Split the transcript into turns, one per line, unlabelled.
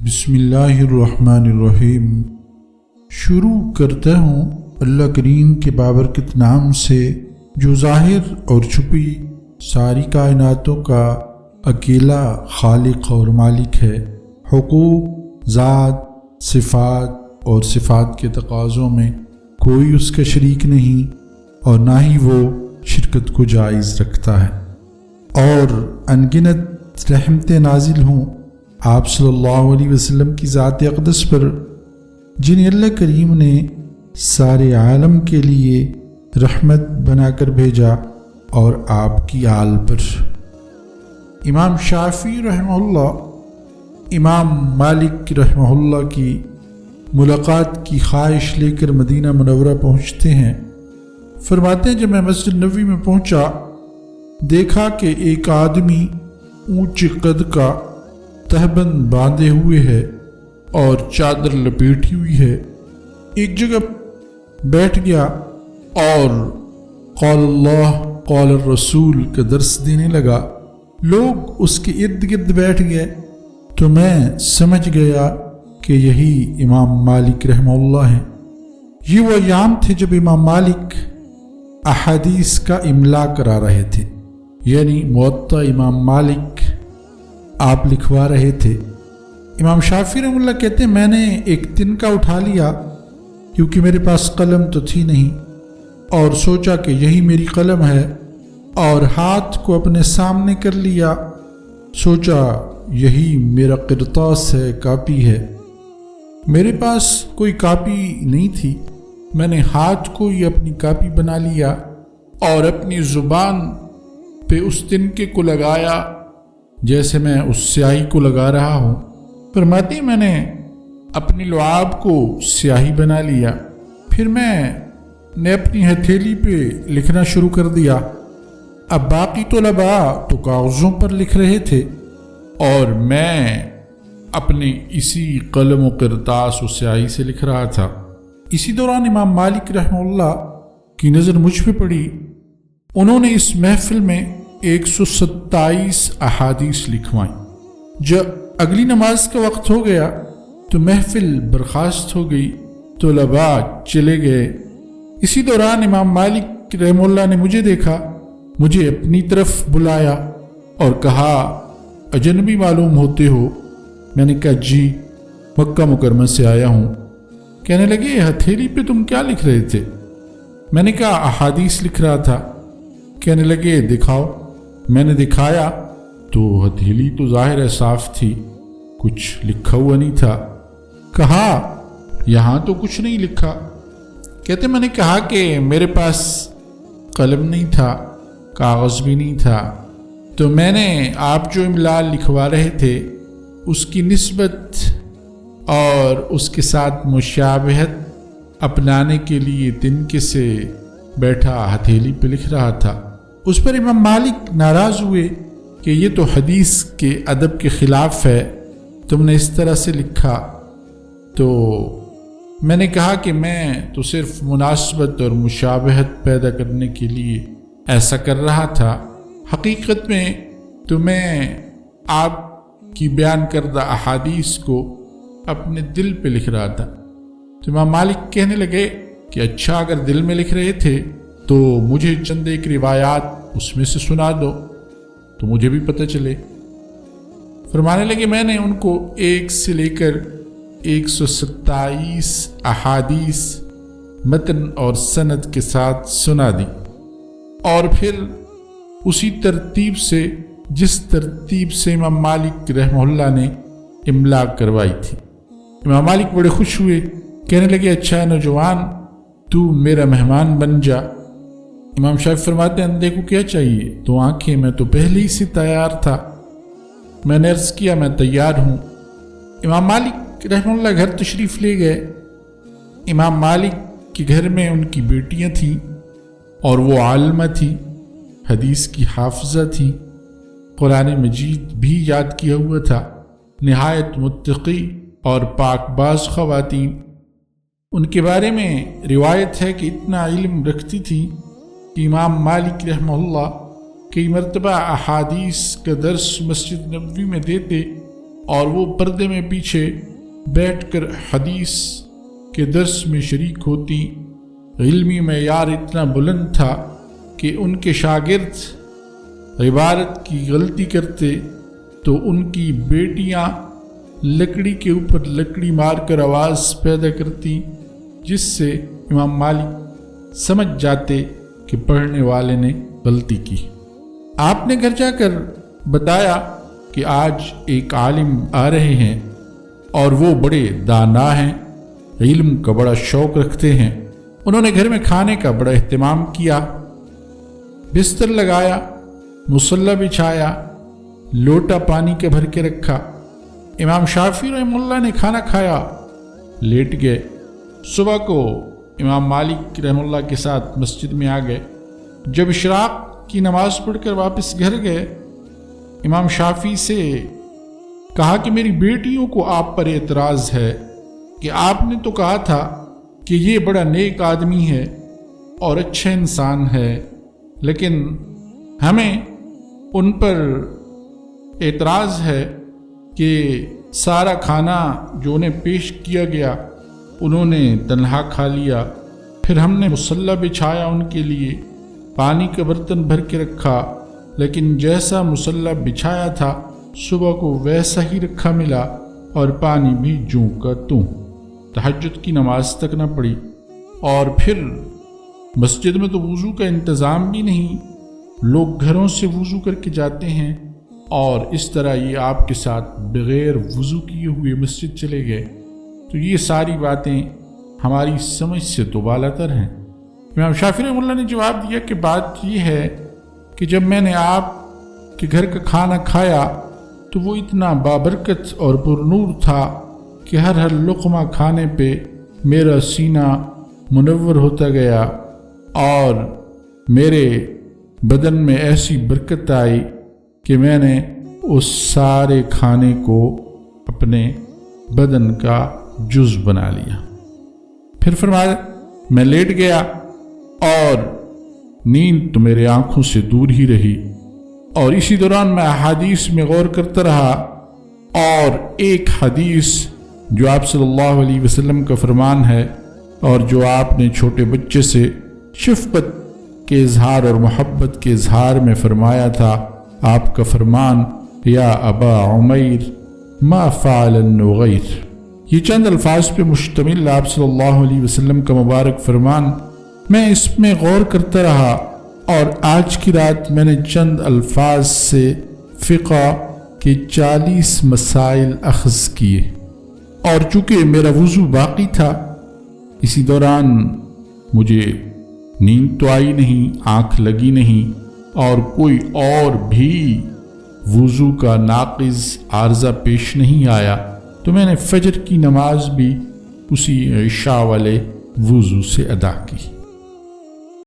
بسم اللہ الرحمن الرحیم۔ شروع کرتا ہوں اللہ کریم کے بابرکت نام سے جو ظاہر اور چھپی ساری کائناتوں کا اکیلا خالق اور مالک ہے۔ حقوق، ذات، صفات اور صفات کے تقاضوں میں کوئی اس کا شریک نہیں اور نہ ہی وہ شرکت کو جائز رکھتا ہے، اور انگنت رحمتیں نازل ہوں آپ صلی اللہ علیہ وسلم کی ذات اقدس پر، جنہیں اللہ کریم نے سارے عالم کے لیے رحمت بنا کر بھیجا، اور آپ کی آل پر۔ امام شافعی رحمہ اللہ امام مالک رحمہ اللہ کی ملاقات کی خواہش لے کر مدینہ منورہ پہنچتے ہیں۔ فرماتے ہیں جب میں مسجد نبوی میں پہنچا، دیکھا کہ ایک آدمی اونچے قد کا تہبند باندھے ہوئے ہے اور چادر لپیٹی ہوئی ہے، ایک جگہ بیٹھ گیا اور قال اللہ قال الرسول کا درس دینے لگا۔ لوگ اس کے ارد گرد بیٹھ گئے تو میں سمجھ گیا کہ یہی امام مالک رحمہ اللہ ہیں۔ یہ وہ ایام تھے جب امام مالک احادیث کا املا کرا رہے تھے، یعنی موطا امام مالک آپ لکھوا رہے تھے۔ امام شافعی رحمہ اللہ کہتے ہیں میں نے ایک تنکا اٹھا لیا، کیونکہ میرے پاس قلم تو تھی نہیں، اور سوچا کہ یہی میری قلم ہے، اور ہاتھ کو اپنے سامنے کر لیا، سوچا یہی میرا قرطاس ہے، کاپی ہے۔ میرے پاس کوئی کاپی نہیں تھی، میں نے ہاتھ کو ہی اپنی کاپی بنا لیا اور اپنی زبان پہ اس تنکے کو لگایا جیسے میں اس سیاہی کو لگا رہا ہوں۔ فرماتی میں نے اپنی لعاب کو سیاہی بنا لیا، پھر میں نے اپنی ہتھیلی پہ لکھنا شروع کر دیا۔ اب باقی طلباء تو کاغذوں پر لکھ رہے تھے، اور میں اپنے اسی قلم و قرطاس و سیاہی سے لکھ رہا تھا۔ اسی دوران امام مالک رحمہ اللہ کی نظر مجھ پہ پڑی۔ انہوں نے اس محفل میں 127 احادیث لکھوائیں۔ جب اگلی نماز کا وقت ہو گیا تو محفل برخاست ہو گئی، طلباء چلے گئے۔ اسی دوران امام مالک رحمہ اللہ نے مجھے دیکھا، مجھے اپنی طرف بلایا اور کہا اجنبی معلوم ہوتے ہو؟ میں نے کہا جی، مکہ مکرمہ سے آیا ہوں۔ کہنے لگے ہتھیلی پہ تم کیا لکھ رہے تھے؟ میں نے کہا احادیث لکھ رہا تھا۔ کہنے لگے دکھاؤ۔ میں نے دکھایا تو ہتھیلی تو ظاہر ہے صاف تھی، کچھ لکھا ہوا نہیں تھا۔ کہا یہاں تو کچھ نہیں لکھا۔ کہتے میں نے کہا کہ میرے پاس قلم نہیں تھا، کاغذ بھی نہیں تھا، تو میں نے آپ جو املا لکھوا رہے تھے اس کی نسبت اور اس کے ساتھ مشابہت اپنانے کے لیے تنکے سے بیٹھا ہتھیلی پہ لکھ رہا تھا۔ اس پر امام مالک ناراض ہوئے کہ یہ تو حدیث کے ادب کے خلاف ہے، تم نے اس طرح سے لکھا۔ تو میں نے کہا کہ میں تو صرف مناسبت اور مشابہت پیدا کرنے کے لیے ایسا کر رہا تھا، حقیقت میں تو میں آپ کی بیان کردہ احادیث کو اپنے دل پہ لکھ رہا تھا۔ تو امام مالک کہنے لگے کہ اچھا، اگر دل میں لکھ رہے تھے تو مجھے چند ایک روایات اس میں سے سنا دو تو مجھے بھی پتہ چلے۔ فرمانے لگے میں نے ان کو ایک سے لے کر 127 احادیث متن اور سند کے ساتھ سنا دی، اور پھر اسی ترتیب سے جس ترتیب سے امام مالک رحمہ اللہ نے املا کروائی تھی۔ امام مالک بڑے خوش ہوئے، کہنے لگے اچھا نوجوان، تو میرا مہمان بن جا۔ امام شافعی فرماتے ہیں اندھے کو کیا چاہیے تو آنکھیں، میں تو پہلے ہی سے تیار تھا۔ میں نے عرض کیا میں تیار ہوں۔ امام مالک رحمہ اللہ گھر تشریف لے گئے۔ امام مالک کے گھر میں ان کی بیٹیاں تھیں، اور وہ عالمہ تھی، حدیث کی حافظہ تھی، قرآن مجید بھی یاد کیا ہوا تھا، نہایت متقی اور پاک باز خواتین۔ ان کے بارے میں روایت ہے کہ اتنا علم رکھتی تھی کہ امام مالک رحمہ اللہ کئی مرتبہ احادیث کا درس مسجد نبوی میں دیتے اور وہ پردے میں پیچھے بیٹھ کر حدیث کے درس میں شریک ہوتی۔ علمی معیار اتنا بلند تھا کہ ان کے شاگرد عبارت کی غلطی کرتے تو ان کی بیٹیاں لکڑی کے اوپر لکڑی مار کر آواز پیدا کرتی، جس سے امام مالک سمجھ جاتے کہ پڑھنے والے نے غلطی کی۔ آپ نے گھر جا کر بتایا کہ آج ایک عالم آ رہے ہیں اور وہ بڑے دانا ہیں، علم کا بڑا شوق رکھتے ہیں۔ انہوں نے گھر میں کھانے کا بڑا اہتمام کیا، بستر لگایا، مصلی بچھایا، لوٹا پانی کے بھر کے رکھا۔ امام شافعی رحمہ اللہ نے کھانا کھایا، لیٹ گئے۔ صبح کو امام مالک رحمہ اللہ کے ساتھ مسجد میں آ گئے۔ جب اشراق کی نماز پڑھ کر واپس گھر گئے، امام شافعی سے کہا کہ میری بیٹیوں کو آپ پر اعتراض ہے کہ آپ نے تو کہا تھا کہ یہ بڑا نیک آدمی ہے اور اچھا انسان ہے، لیکن ہمیں ان پر اعتراض ہے کہ سارا کھانا جو انہیں پیش کیا گیا انہوں نے تنہا کھا لیا، پھر ہم نے مصلی بچھایا ان کے لیے، پانی کا برتن بھر کے رکھا، لیکن جیسا مصلی بچھایا تھا صبح کو ویسا ہی رکھا ملا اور پانی بھی جوں کا توں۔ تہجد کی نماز تک نہ پڑی، اور پھر مسجد میں تو وضو کا انتظام بھی نہیں، لوگ گھروں سے وضو کر کے جاتے ہیں، اور اس طرح یہ آپ کے ساتھ بغیر وضو کیے ہوئے مسجد چلے گئے۔ تو یہ ساری باتیں ہماری سمجھ سے تو بالاتر ہیں۔ امام شافعی رحمہ اللہ نے جواب دیا کہ بات یہ ہے کہ جب میں نے آپ کے گھر کا کھانا کھایا تو وہ اتنا بابرکت اور پرنور تھا کہ ہر لقمہ کھانے پہ میرا سینہ منور ہوتا گیا اور میرے بدن میں ایسی برکت آئی کہ میں نے اس سارے کھانے کو اپنے بدن کا جز بنا لیا۔ پھر فرمایا میں لیٹ گیا اور نیند تو میرے آنکھوں سے دور ہی رہی، اور اسی دوران میں احادیث میں غور کرتا رہا، اور ایک حدیث جو آپ صلی اللہ علیہ وسلم کا فرمان ہے اور جو آپ نے چھوٹے بچے سے شفقت کے اظہار اور محبت کے اظہار میں فرمایا تھا، آپ کا فرمان یا ابا عمیر ما فعل النغیر، یہ چند الفاظ پہ مشتمل آپ صلی اللہ علیہ وسلم کا مبارک فرمان، میں اس میں غور کرتا رہا، اور آج کی رات میں نے چند الفاظ سے فقہ کے 40 مسائل اخذ کیے، اور چونکہ میرا وضو باقی تھا اسی دوران مجھے نیند تو آئی نہیں، آنکھ لگی نہیں، اور کوئی اور بھی وضو کا ناقض عارضہ پیش نہیں آیا، تو میں نے فجر کی نماز بھی اسی عشاء والے وضو سے ادا کی۔